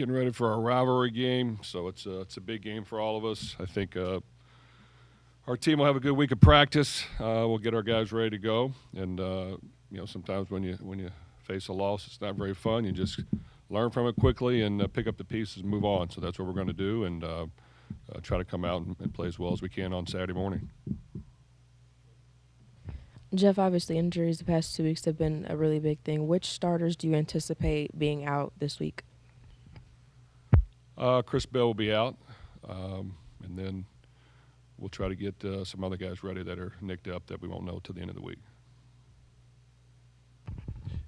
getting ready for our rivalry game, so it's a big game for all of us. I think our team will have a good week of practice. We'll get our guys ready to go, and sometimes when you face a loss, it's not very fun. You just learn from it quickly and pick up the pieces and move on. So that's what we're going to do, and try to come out and play as well as we can on Saturday morning. Jeff, obviously injuries the past 2 weeks have been a really big thing. Which starters do you anticipate being out this week? Chris Bell will be out, and then we'll try to get some other guys ready that are nicked up that we won't know till the end of the week.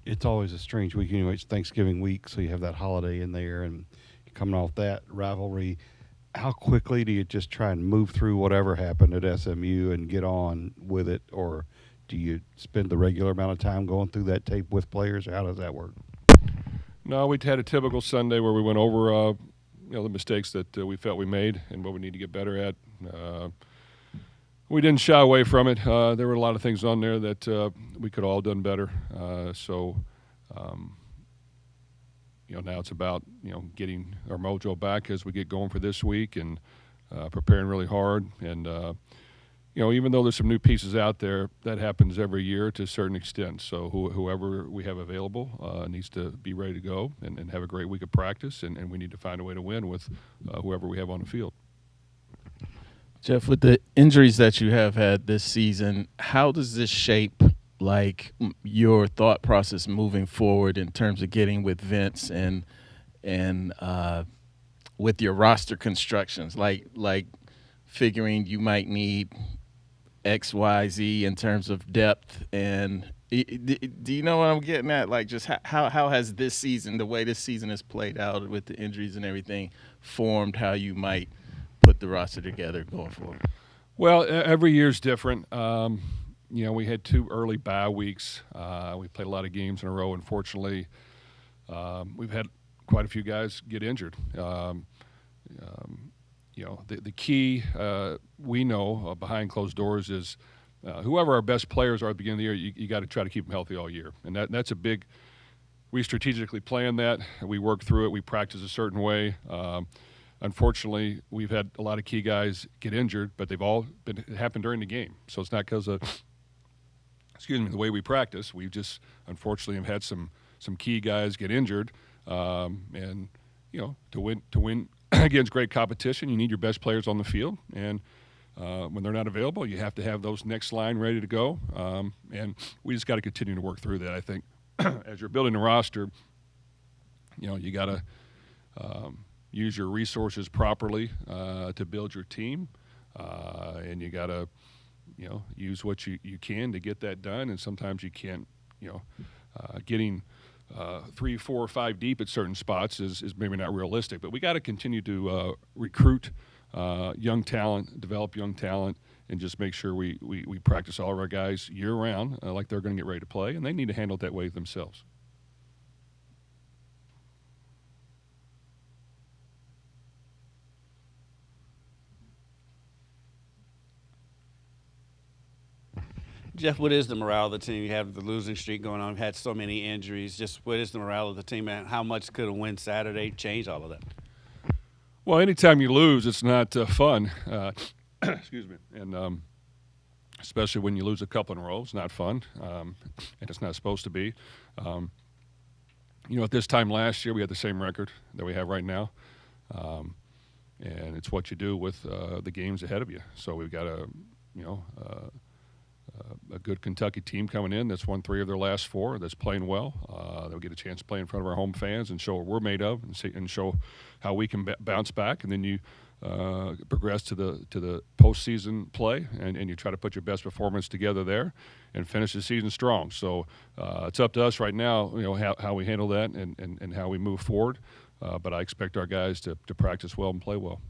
It's always a strange week anyway. It's Thanksgiving week, so you have that holiday in there, and coming off that rivalry, how quickly do you just try and move through whatever happened at SMU and get on with it, or do you spend the regular amount of time going through that tape with players, or how does that work? No, we had a typical Sunday where we went over the mistakes that we felt we made and what we need to get better at. We didn't shy away from it. There were a lot of things on there that we could have all done better. Now it's about getting our mojo back as we get going for this week and preparing really hard. And even though there's some new pieces out there, that happens every year to a certain extent. So whoever we have available needs to be ready to go and have a great week of practice, and we need to find a way to win with whoever we have on the field. Jeff, with the injuries that you have had this season, how does this shape your thought process moving forward in terms of getting with Vince and with your roster constructions, like figuring you might need X, Y, Z in terms of depth? And do you know what I'm getting at? Like, just how has this season, the way this season has played out with the injuries and everything, formed how you might put the roster together going forward? Well, every year's different. We had 2 early bye weeks. We played a lot of games in a row. Unfortunately, we've had quite a few guys get injured. The key we know behind closed doors is whoever our best players are at the beginning of the year, you got to try to keep them healthy all year. And that's a big – we strategically plan that. We work through it. We practice a certain way. Unfortunately, we've had a lot of key guys get injured, but they've all happened during the game. So it's not because of the way we practice. We've just unfortunately have had some key guys get injured. To win against great competition, you need your best players on the field. And when they're not available, you have to have those next line ready to go. And we just got to continue to work through that. I think as you're building a roster, you got to use your resources properly to build your team, and you got to, use what you can to get that done. And sometimes you can't, getting 3, 4, 5 deep at certain spots is maybe not realistic. But we got to continue to recruit young talent, develop young talent, and just make sure we practice all of our guys year round like they're going to get ready to play, and they need to handle it that way themselves. Jeff, what is the morale of the team? You have the losing streak going on. You've had so many injuries. Just what is the morale of the team, and how much could a win Saturday change all of that? Well, anytime you lose, it's not fun. Excuse me. And especially when you lose a couple in a row, it's not fun, and it's not supposed to be. At this time last year, we had the same record that we have right now, and it's what you do with the games ahead of you. So we've got a good Kentucky team coming in that's won 3 of their last 4, that's playing well. They'll get a chance to play in front of our home fans and show what we're made of, and show how we can bounce back. And then you progress to the postseason play, and you try to put your best performance together there and finish the season strong. So it's up to us right now, how we handle that and how we move forward. But I expect our guys to practice well and play well.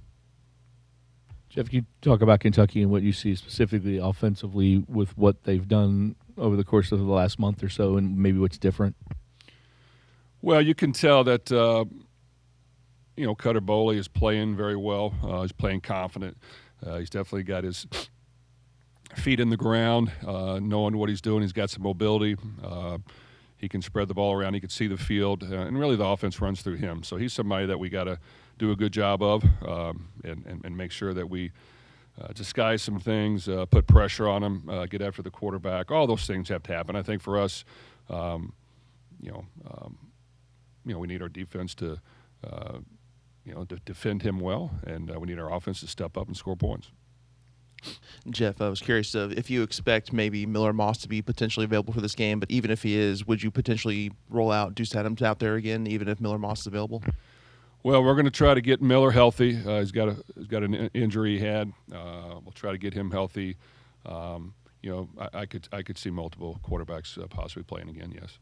Jeff, can you talk about Kentucky and what you see specifically offensively with what they've done over the course of the last month or so, and maybe what's different? Well, you can tell that, Cutter Boley is playing very well. He's playing confident. He's definitely got his feet in the ground, knowing what he's doing. He's got some mobility. He can spread the ball around. He can see the field, and really the offense runs through him. So he's somebody that we got to do a good job of, and make sure that we disguise some things, put pressure on him, get after the quarterback. All those things have to happen. I think for us, we need our defense to defend him well, and we need our offense to step up and score points. Jeff, I was curious if you expect maybe Miller Moss to be potentially available for this game, but even if he is, would you potentially roll out Deuce Adams out there again, even if Miller Moss is available? Well, we're going to try to get Miller healthy. He's got an injury he had. We'll try to get him healthy. I could see multiple quarterbacks possibly playing again. Yes.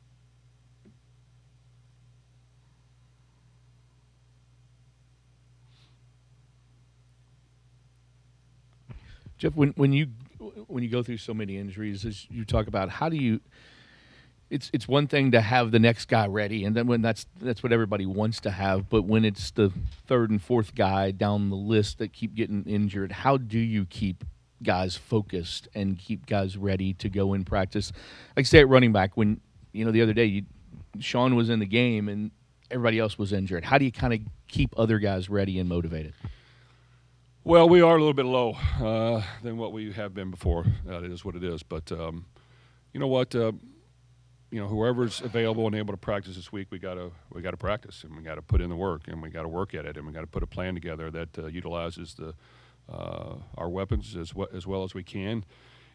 Jeff, when you go through so many injuries, as you talk about, how do you? It's one thing to have the next guy ready, and then when that's what everybody wants to have. But when it's the third and fourth guy down the list that keep getting injured, how do you keep guys focused and keep guys ready to go in practice? Like say at running back, when the other day Sean was in the game and everybody else was injured. How do you kind of keep other guys ready and motivated? Well, we are a little bit low than what we have been before. It is what it is. But you know what? Whoever's available and able to practice this week, we got to practice, and we got to put in the work, and we got to work at it, and we got to put a plan together that utilizes our weapons as well as we can.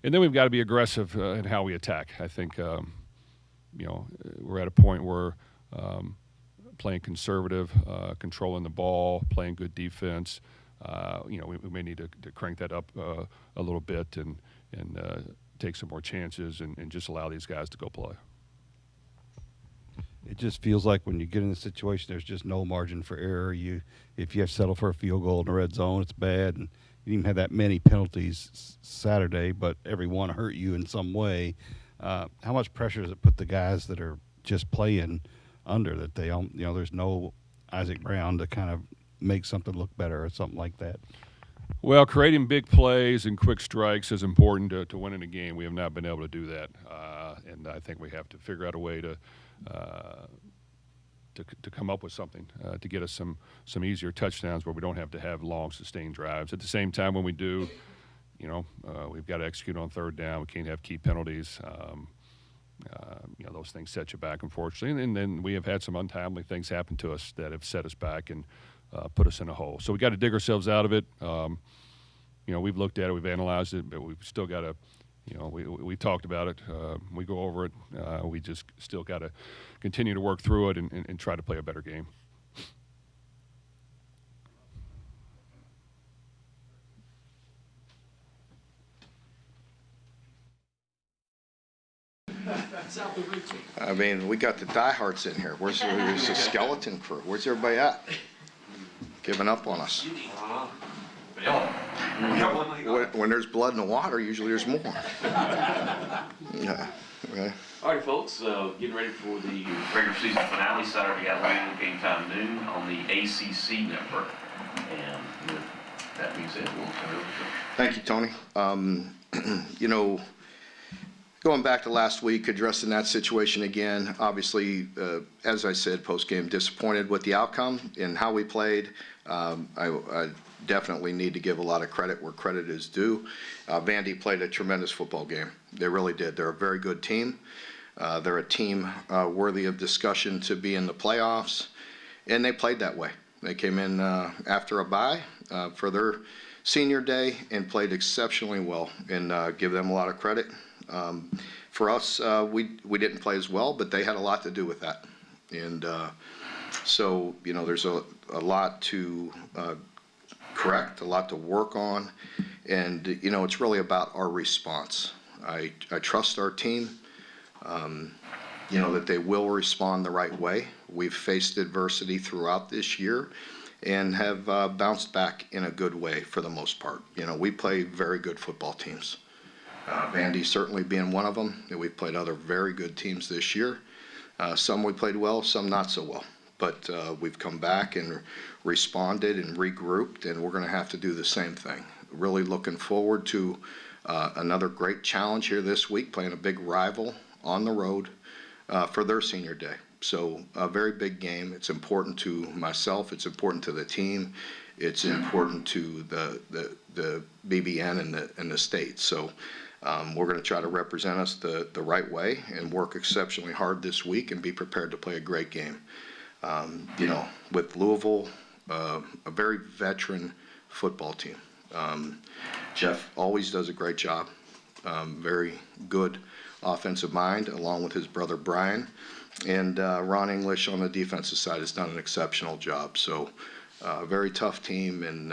And then we've got to be aggressive in how we attack. I think we're at a point where playing conservative, controlling the ball, playing good defense. We may need to crank that up a little bit and take some more chances and just allow these guys to go play. It just feels like when you get in a situation, there's just no margin for error. If you have to settle for a field goal in the red zone, it's bad. And you didn't even have that many penalties Saturday, but every one hurt you in some way. How much pressure does it put the guys that are just playing under that they there's no Isaac Brown to kind of make something look better or something like that? Well, creating big plays and quick strikes is important to winning a game. We have not been able to do that, and I think we have to figure out a way to come up with something to get us some easier touchdowns where we don't have to have long, sustained drives. At the same time, when we do, we've got to execute on third down. We can't have key penalties. Those things set you back, unfortunately. And then we have had some untimely things happen to us that have set us back and put us in a hole. So we got to dig ourselves out of it. We've looked at it, we've analyzed it, but we've still got to, we talked about it. We go over it. We just still got to continue to work through it and try to play a better game. I mean, we got the diehards in here. Where's the skeleton crew? Where's everybody at? Giving up on us. When there's blood in the water, usually there's more. Yeah. Okay. All right, folks, getting ready for the regular season finale Saturday at Louisville, game time noon on the ACC network. And with that being said, we'll turn it over to Thank you, Tony. Going back to last week, addressing that situation again, obviously, as I said, post-game, disappointed with the outcome and how we played. I definitely need to give a lot of credit where credit is due. Vandy played a tremendous football game. They really did. They're a very good team. They're a team worthy of discussion to be in the playoffs, and they played that way. They came in after a bye for their senior day and played exceptionally well, and give them a lot of credit. For us, we didn't play as well, but they had a lot to do with that. And so, there's a lot to correct, a lot to work on, and, it's really about our response. I trust our team, that they will respond the right way. We've faced adversity throughout this year and have bounced back in a good way for the most part. We play very good football teams. Vandy certainly being one of them. We've played other very good teams this year. Some we played well, some not so well. But we've come back and responded and regrouped, and we're going to have to do the same thing. Really looking forward to another great challenge here this week, playing a big rival on the road for their senior day. So a very big game. It's important to myself. It's important to the team. It's important to the BBN and the state. So we're going to try to represent us the right way and work exceptionally hard this week and be prepared to play a great game. With Louisville, a very veteran football team. Jeff always does a great job. Very good offensive mind, along with his brother Brian. And Ron English on the defensive side has done an exceptional job. So very tough team and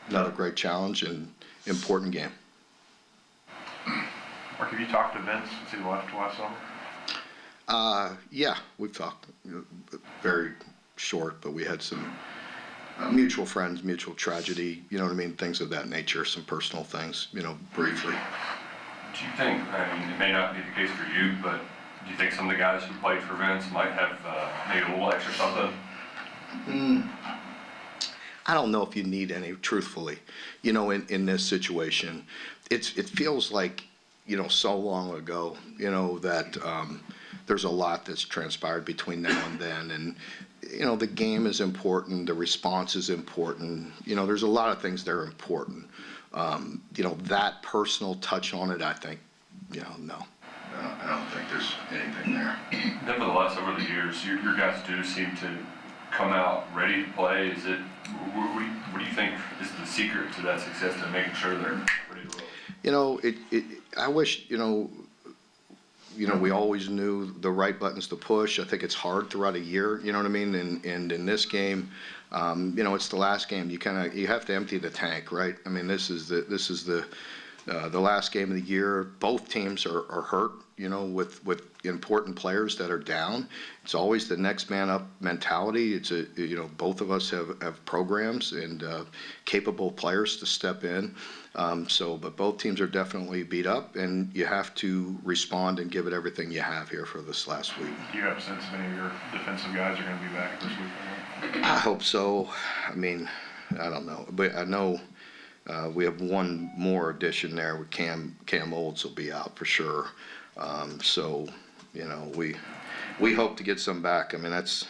another great challenge and important game. Mark, have you talked to Vince since he left last summer? Yeah, we've talked. Very short, but we had some mutual friends, mutual tragedy, you know what I mean, things of that nature, some personal things, briefly. Do you think, it may not be the case for you, but do you think some of the guys who played for Vince might have maybe a little extra something? I don't know if you need any, truthfully, in this situation. It feels like, so long ago, that there's a lot that's transpired between now and then. And, the game is important. The response is important. There's a lot of things that are important. That personal touch on it, I think, no. I don't think there's anything there. Nevertheless, over the years, your guys do seem to come out ready to play. What do you think is the secret to that success, to making sure they're ready to roll? I wish, we always knew the right buttons to push. I think it's hard throughout a year, you know what I mean? And in this game, it's the last game. You have to empty the tank, right? I mean, this is the last game of the year. Both teams are hurt, with important players that are down. It's always the next man up mentality. It's both of us have programs and capable players to step in. But both teams are definitely beat up, and you have to respond and give it everything you have here for this last week. Do you have a sense of any of your defensive guys are going to be back this week? I hope so. I mean, I don't know, but I know we have one more addition there with Cam Olds will be out for sure. We hope to get some back. I mean, that's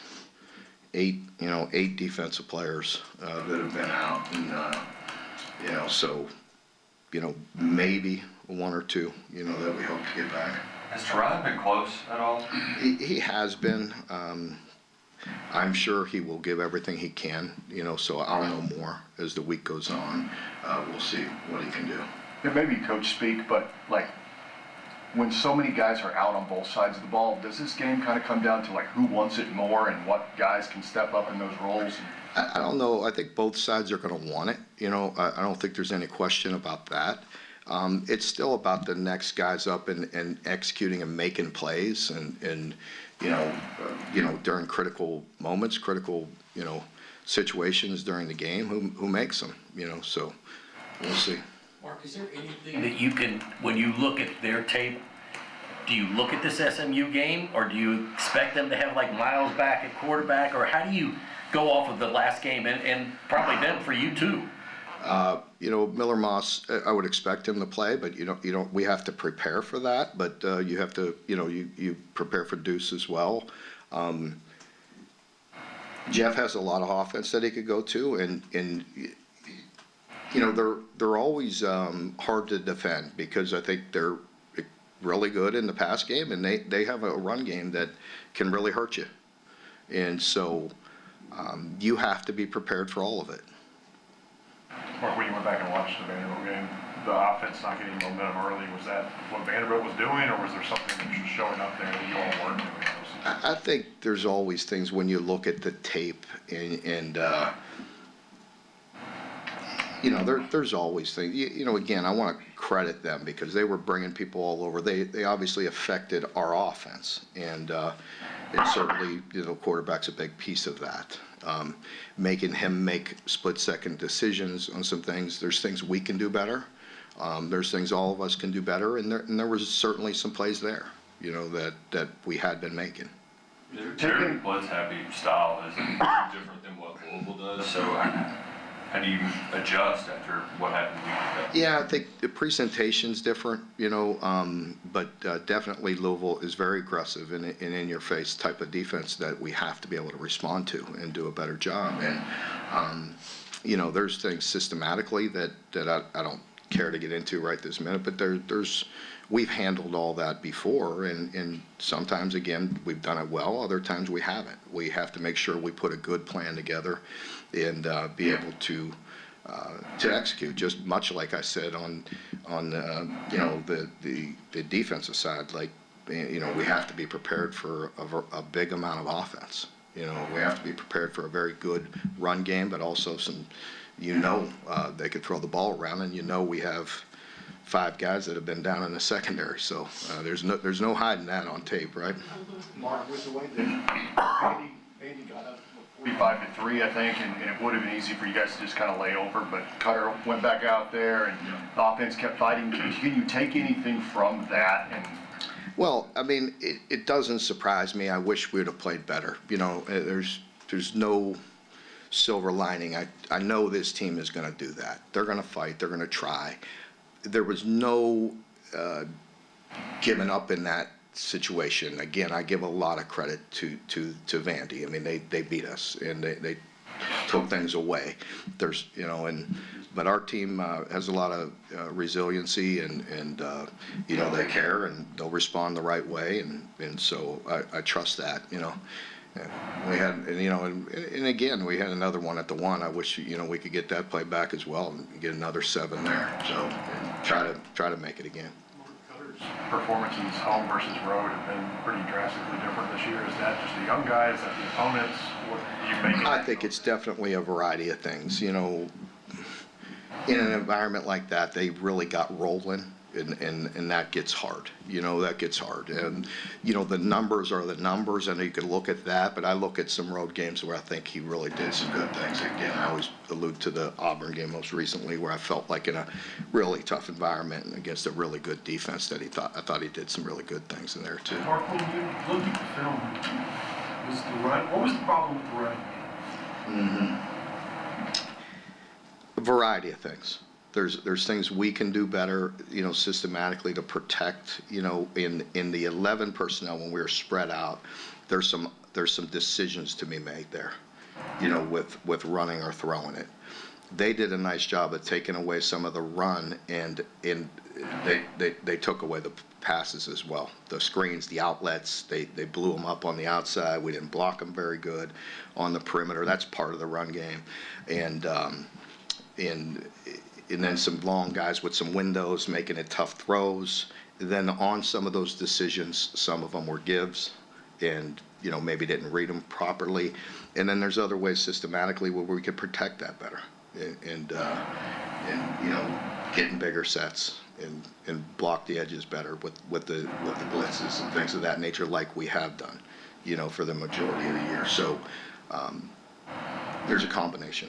8 defensive players that have been out, and maybe 1 or 2, that we hope to get back. Has Teron been close at all? He has been. I'm sure he will give everything he can, so I'll know more as the week goes on. We'll see what he can do. It may be coach speak, but when so many guys are out on both sides of the ball, does this game kind of come down to who wants it more and what guys can step up in those roles? I don't know. I think both sides are going to want it. I don't think there's any question about that. It's still about the next guys up and executing and making plays and during critical moments, critical, situations during the game, who makes them, so we'll see. Mark, is there anything that you can, when you look at their tape, do you look at this SMU game, or do you expect them to have Miles back at quarterback, or how do you go off of the last game and probably them for you too? Miller Moss, I would expect him to play, but we have to prepare for that, but you have to, you prepare for Deuce as well. Jeff has a lot of offense that he could go to, and they're always hard to defend because I think they're really good in the pass game, and they have a run game that can really hurt you. And so you have to be prepared for all of it. Mark, when you went back and watched the Vanderbilt game, the offense not getting momentum early, was that what Vanderbilt was doing, or was there something that was showing up there that you all weren't doing? I think there's always things when you look at the tape and there's always things. Again, I want to credit them because they were bringing people all over. They obviously affected our offense, and certainly, quarterback's a big piece of that. Making him make split-second decisions on some things. There's things we can do better. There's things all of us can do better, and there was certainly some plays there, that we had been making. Their blitz-happy style is different than what Louisville does, so how how do you adjust after what happened the week ago? Yeah, I think the presentation's different, but definitely Louisville is very aggressive and in-your-face type of defense that we have to be able to respond to and do a better job. And, there's things systematically that I don't care to get into right this minute, but we've handled all that before, and sometimes, again, we've done it well, other times we haven't. We have to make sure we put a good plan together and be able to execute, just much like I said on the defensive side. Like, we have to be prepared for a big amount of offense. We have to be prepared for a very good run game, but also they could throw the ball around, and we have 5 guys that have been down in the secondary. So there's no hiding that on tape, right? Mark, with the way that Andy got up 45-3, I think, and it would have been easy for you guys to just kind of lay over, but Cutter went back out there, and the offense kept fighting. Can you take anything from that? Well, I mean, it doesn't surprise me. I wish we would have played better. There's no silver lining. I know this team is going to do that. They're going to fight. They're going to try. There was no giving up in that situation. Again, I give a lot of credit to Vandy. I mean, they beat us and they took things away. But our team has a lot of resiliency and they care and they'll respond the right way, and so I trust that. We had, and again, we had another one at the 1. I wish, we could get that play back as well and get another 7 there. So, and try to make it again. Cutter's performances, home versus road, have been pretty drastically different this year. Is that just the young guys, is that the opponents? What do you make? I think it's definitely a variety of things. In an environment like that, they really got rolling. And that gets hard, that gets hard. And, the numbers are the numbers, and you can look at that, but I look at some road games where I think he really did some good things. Again, I always allude to the Auburn game most recently, where I felt like in a really tough environment and against a really good defense I thought he did some really good things in there too. Mark, when you look at the film, what was the problem with the running game? A variety of things. There's things we can do better, systematically to protect, in the 11 personnel when we're spread out, there's some decisions to be made there, with running or throwing it. They did a nice job of taking away some of the run, and they took away the passes as well. The screens, the outlets, they blew them up on the outside. We didn't block them very good on the perimeter. That's part of the run game, and then some long guys with some windows making it tough throws. Then on some of those decisions, some of them were gives and, maybe didn't read them properly. And then there's other ways systematically where we could protect that better and getting bigger sets and block the edges better with the blitzes and things of that nature, like we have done, for the majority of the year. So there's a combination.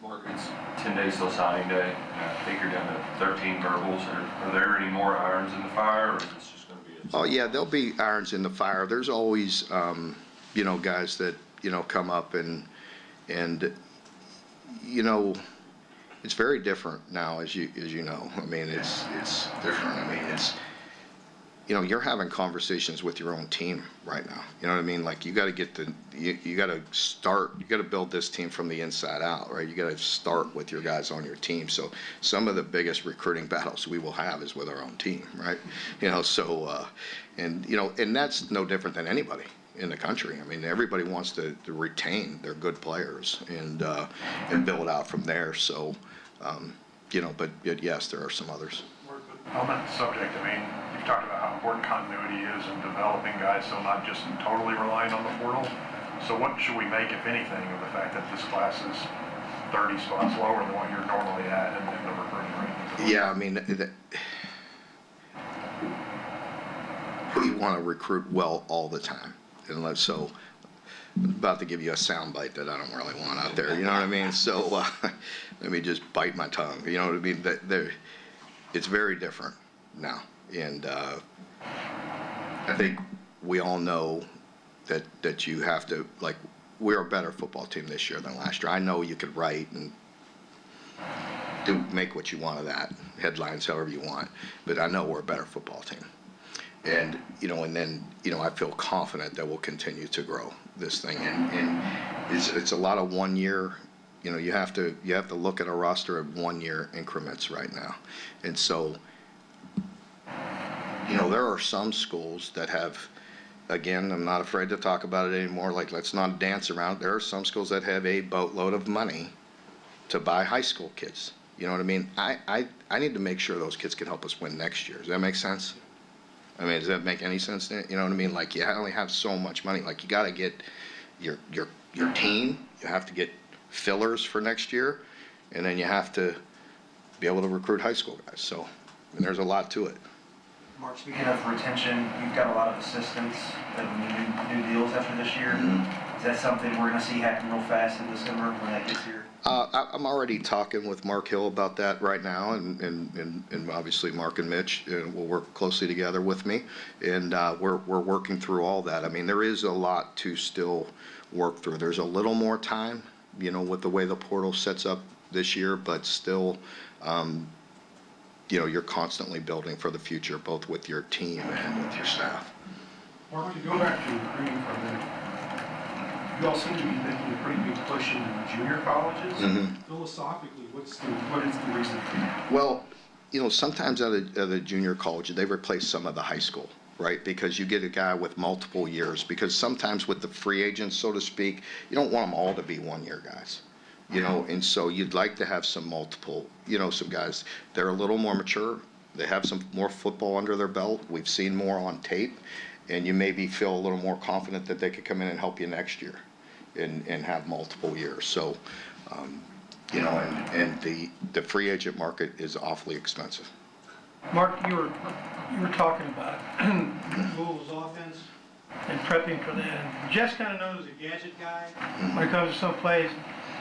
Mark, it's 10 days till signing day, and I think you're down to 13 verbals. Are there any more irons in the fire, or is this just going to be Oh, yeah, there'll be irons in the fire. There's always, guys that, come up and it's very different now, as you know. I mean, it's different. I mean, you're having conversations with your own team right now. You know what I mean? Like, you got to you got to build this team from the inside out, right? You got to start with your guys on your team. So some of the biggest recruiting battles we will have is with our own team, right? And that's no different than anybody in the country. I mean, everybody wants to retain their good players and build out from there. So, but yes, there are some others. On that subject, I mean, you've talked about how important continuity is in developing guys, so not just totally relying on the portal. So what should we make, if anything, of the fact that this class is 30 spots lower than what you're normally at in the recruiting rankings? Yeah, I mean, we want to recruit well all the time. I'm about to give you a soundbite that I don't really want out there. You know what I mean? So let me just bite my tongue. You know what I mean? It's very different now, and I think we all know that you have to, like, we're a better football team this year than last year. I know you could write and do make what you want of that, headlines however you want, but I know we're a better football team. And, and then, I feel confident that we'll continue to grow this thing. And it's a lot of 1 year, you have to look at a roster of 1 year increments right now. And so, there are some schools that have, again, I'm not afraid to talk about it anymore, like, let's not dance around. There are some schools that have a boatload of money to buy high school kids. You know what I mean? I need to make sure those kids can help us win next year. Does that make sense? I mean, does that make any sense? You know what I mean? Like, you only have so much money. Like, you got to get your team. You have to get fillers for next year, and then you have to be able to recruit high school guys. So, there's a lot to it. Mark, speaking of retention, you've got a lot of assistants that will need new deals after this year. Is that something we're going to see happen real fast in December when that gets here? I'm already talking with Mark Hill about that right now, and obviously Mark and Mitch will work closely together with me, and we're working through all that. I mean, there is a lot to still work through. There's a little more time, with the way the portal sets up this year, but still, you're constantly building for the future, both with your team and with your staff. Mark, to go back to recruiting for a minute, you all seem to be making a pretty big push in the junior colleges. Philosophically, what is the reason for that? Well, sometimes at a junior college, they replace some of the high school, right? Because you get a guy with multiple years. Because sometimes with the free agents, so to speak, you don't want them all to be 1 year guys. And so you'd like to have some multiple, some guys, they're a little more mature. They have some more football under their belt. We've seen more on tape. And you maybe feel a little more confident that they could come in and help you next year and have multiple years. So, and the free agent market is awfully expensive. Mark, you were talking about Louisville's offense and prepping for that. And Jeff's kind of known as a gadget guy when it comes to some plays.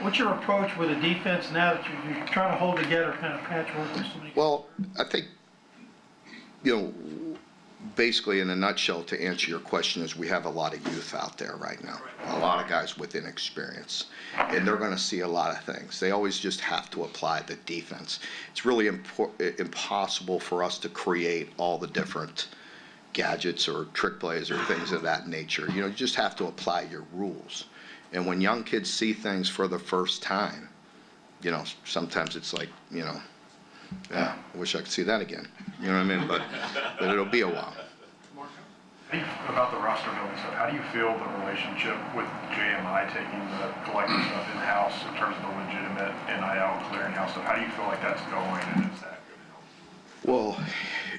What's your approach with the defense now that you're trying to hold together kind of patchwork with so many? Well, I think, basically in a nutshell, to answer your question, is we have a lot of youth out there right now, a lot of guys with inexperience, and they're going to see a lot of things. They always just have to apply the defense. It's really impossible for us to create all the different gadgets or trick plays or things of that nature. You just have to apply your rules. And when young kids see things for the first time, sometimes it's like, yeah, I wish I could see that again. You know what I mean? But it'll be a while. About the roster building stuff, how do you feel the relationship with JMI taking the collective stuff in-house in terms of the legitimate NIL clearinghouse stuff? How do you feel like that's going, and is that going to help? Well,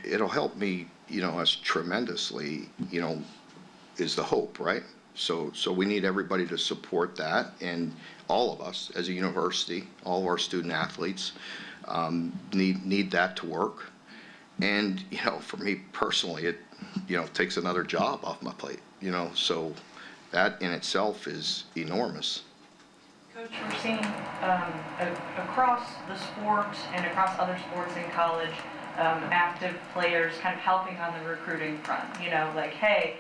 it'll help me, us tremendously, is the hope, right? So we need everybody to support that, and all of us as a university, all of our student athletes need that to work. And, for me personally, it, takes another job off my plate, so that in itself is enormous. Coach, we're seeing across the sport and across other sports in college, active players kind of helping on the recruiting front, like, hey,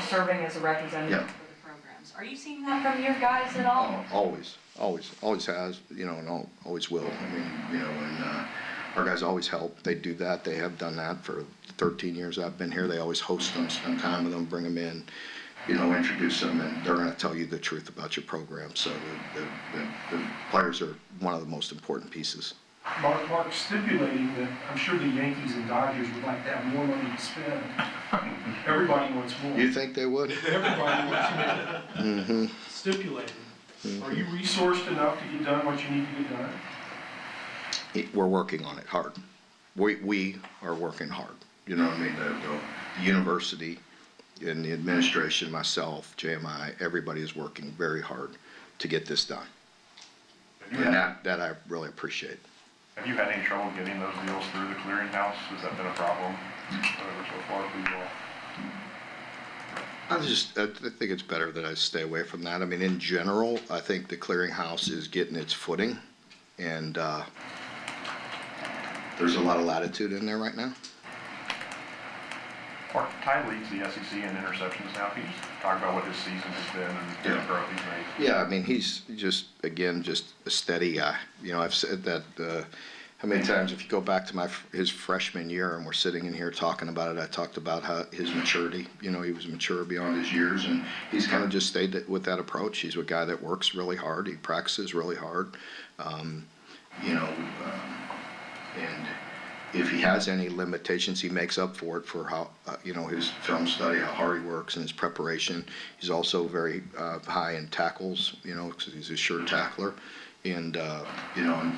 serving as a representative for the programs. Are you seeing that from your guys at all? Always has, and always will. I mean, and our guys always help. They do that. They have done that for 13 years I've been here. They always host them, spend time with them, bring them in, introduce them, and they're going to tell you the truth about your program. So the players are one of the most important pieces. Mark, stipulating that I'm sure the Yankees and Dodgers would like to have more money to spend. Everybody wants more. You think they would? Everybody wants more. Stipulating. Are you resourced enough to get done what you need to get done? We're working on it hard. We are working hard. You know what I mean? The university and the administration, myself, JMI, everybody is working very hard to get this done. And that I really appreciate. Have you had any trouble getting those deals through the clearinghouse? Has that been a problem so far for you all? I think it's better that I stay away from that. I mean, in general, I think the clearinghouse is getting its footing, and there's a lot of latitude in there right now. Mark, Ty leads the SEC in interceptions now. Can you just talk about what his season has been and the growth he's made? Yeah, I mean, he's just a steady guy. You know, I've said that how many times, if you go back to his freshman year and we're sitting in here talking about it, I talked about how his maturity, you know, he was mature beyond his years, and he's kind of just stayed with that approach. He's a guy that works really hard. He practices really hard. You know, and if he has any limitations, he makes up for it for how, you know, his film study, how hard he works and his preparation. He's also very high in tackles, you know, because he's a sure tackler. And, you know,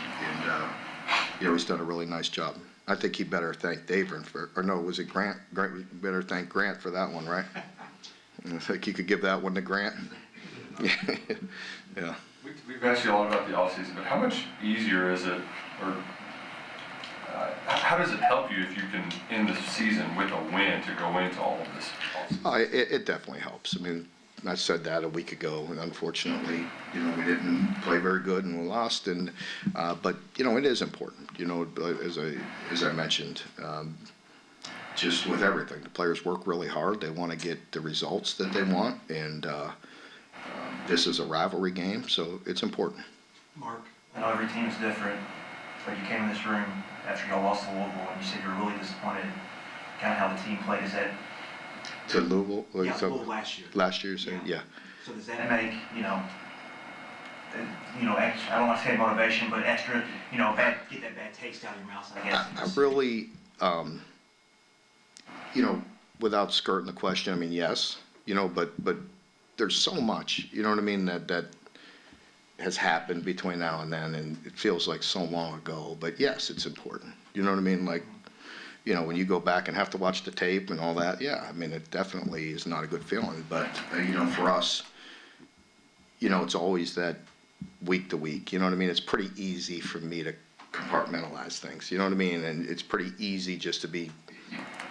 you know, he's done a really nice job. I think he better thank Davern or no, was it Grant? Grant, better thank Grant for that one, right? I think you could give that one to Grant. Yeah. We've asked you a lot about the offseason, but how much easier is it, or how does it help you if you can end the season with a win to go into all of this? It definitely helps. I mean, I said that a week ago, and unfortunately, you know, we didn't play very good and we lost. And but you know, it is important. You know, as I mentioned, just with everything, the players work really hard. They want to get the results that they want, and this is a rivalry game, so it's important. Mark, I know every team's different, but you came in this room after y'all lost to Louisville, and you said you were really disappointed kind of how the team played. Is that to Louisville? Yeah, Louisville last year. Last year, so yeah. So does that make, you know, extra, I don't want to say motivation, but extra, you know, get that bad taste out of your mouth, I guess? I really, you know, without skirting the question, I mean, yes, you know, but there's so much, you know what I mean, that has happened between now and then, and it feels like so long ago. But yes, it's important. You know what I mean? Like, you know, when you go back and have to watch the tape and all that, yeah, I mean, it definitely is not a good feeling. But, you know, for us, you know, it's always that week to week. You know what I mean? It's pretty easy for me to compartmentalize things. You know what I mean? And it's pretty easy just to be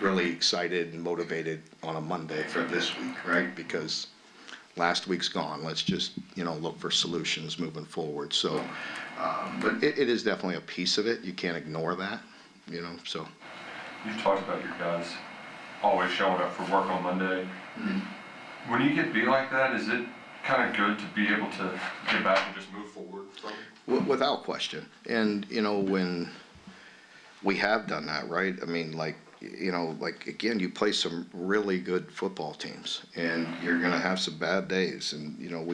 really excited and motivated on a Monday for this week, right? Because last week's gone. Let's just, you know, look for solutions moving forward. So, but it is definitely a piece of it. You can't ignore that, you know, so. You've talked about your guys always showing up for work on Monday. Mm-hmm. When you get beat like that, is it kind of good to be able to get back and just move forward from it? Without question. And, you know, when we have done that, right? I mean, like, you know, like, again, you play some really good football teams, and you're going to have some bad days. And, you know,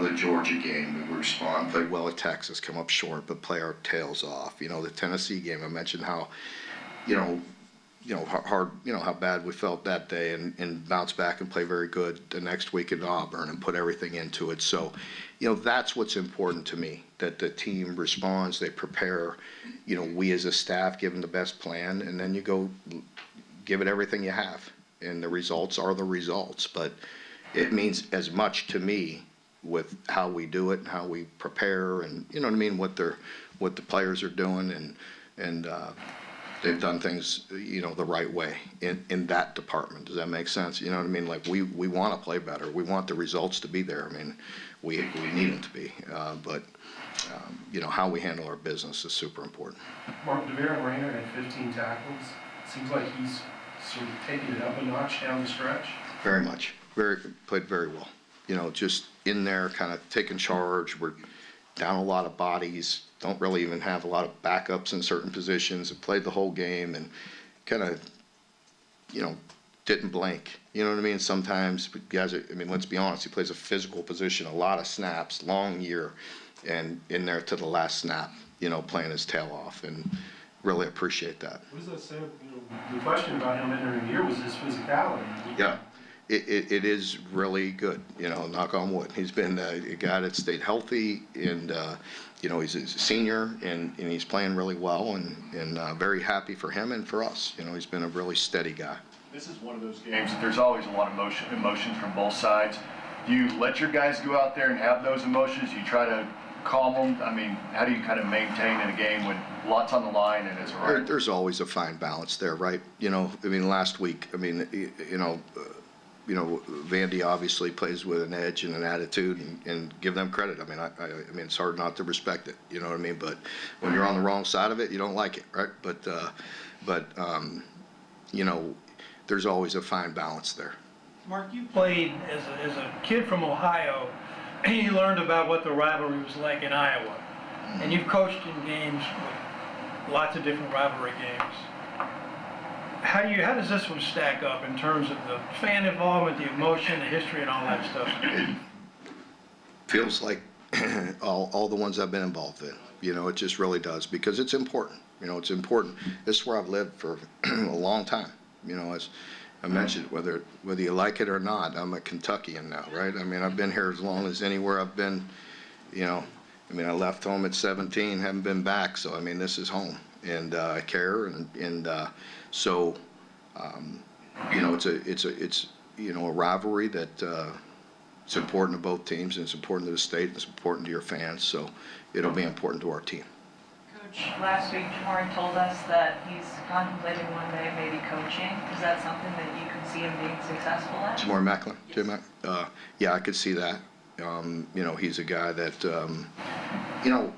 the Georgia game, we respond, played well at Texas, come up short, but play our tails off. You know, the Tennessee game, I mentioned how, you know, hard, you know, how bad we felt that day, and bounce back and play very good the next week at Auburn and put everything into it. So, you know, that's what's important to me, that the team responds, they prepare, you know, we as a staff give them the best plan, and then you go give it everything you have. And the results are the results, but it means as much to me with how we do it and how we prepare, and, you know what I mean, what the players are doing, and they've done things, you know, the right way in that department. Does that make sense? You know what I mean? Like, we want to play better. We want the results to be there. I mean, we need them to be. But you know, how we handle our business is super important. Mark, DeVaron Rayner had 15 tackles. Seems like he's sort of taking it up a notch down the stretch. Very much. Played very well. You know, just in there, kind of taking charge. We're down a lot of bodies. Don't really even have a lot of backups in certain positions, and played the whole game, and kind of, you know, didn't blink. You know what I mean? Sometimes guys, I mean, let's be honest, he plays a physical position, a lot of snaps, long year, and in there to the last snap, you know, playing his tail off, and really appreciate that. What does that say? You know, the question about him entering the year was his physicality. Yeah. It is really good, you know, knock on wood. He's been a guy that stayed healthy, and, you know, he's a senior, and he's playing really well, and very happy for him and for us. You know, he's been a really steady guy. This is one of those games that there's always a lot of emotions from both sides. Do you let your guys go out there and have those emotions? Do you try to calm them? I mean, how do you kind of maintain in a game when lots on the line and it's right? There's always a fine balance there, right? You know, I mean, last week, I mean, you know, Vandy obviously plays with an edge and an attitude, and give them credit. I mean, I mean, it's hard not to respect it. You know what I mean? But when you're on the wrong side of it, you don't like it, right? But you know, there's always a fine balance there. Mark, you played as a kid from Ohio, and you learned about what the rivalry was like in Iowa. And you've coached in games with lots of different rivalry games. How does this one stack up in terms of the fan involvement, the emotion, the history, and all that stuff? It feels like all the ones I've been involved in. You know, it just really does, because it's important. You know, it's important. This is where I've lived for a long time. You know, as I mentioned, whether you like it or not, I'm a Kentuckian now, right? I mean, I've been here as long as anywhere I've been. You know, I mean, I left home at 17, haven't been back, so I mean, this is home, and I care, and so you know, it's you know, a rivalry that it's important to both teams, and it's important to the state, and it's important to your fans, so it'll be important to our team. Coach, last week Jamari told us that he's contemplating one day maybe coaching. Is that something that you can see him being successful at? Jamari Macklin? Yes. Yeah, I could see that. You know, he's a guy that, you know,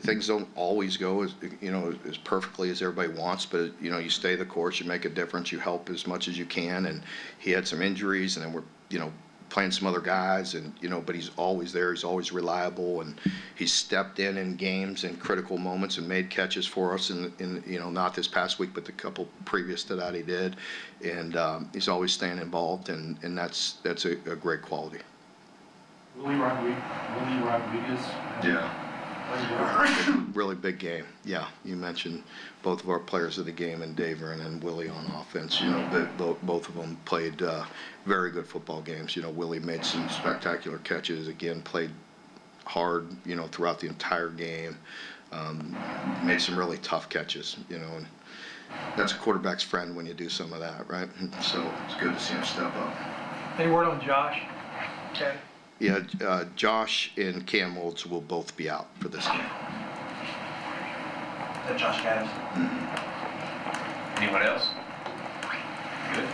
things don't always go as, you know, as perfectly as everybody wants, but, you know, you stay the course, you make a difference, you help as much as you can, and he had some injuries, and then we're, you know, playing some other guys, and, you know, but he's always there, he's always reliable, and he's stepped in games in critical moments and made catches for us in you know, not this past week, but the couple previous to that he did, and he's always staying involved, and that's a great quality. Willie Rodriguez. Yeah. Really big game. Yeah, you mentioned both of our players of the game, and Daver and then Willie on offense. You know, both of them played very good football games. You know, Willie made some spectacular catches. Again, played hard, you know, throughout the entire game. Made some really tough catches, you know, and that's a quarterback's friend when you do some of that, right? So it's good to see him step up. Any word on Josh? Okay. Yeah, Josh and Cam Olds will both be out for this game. Josh Adams. Anyone else? Good.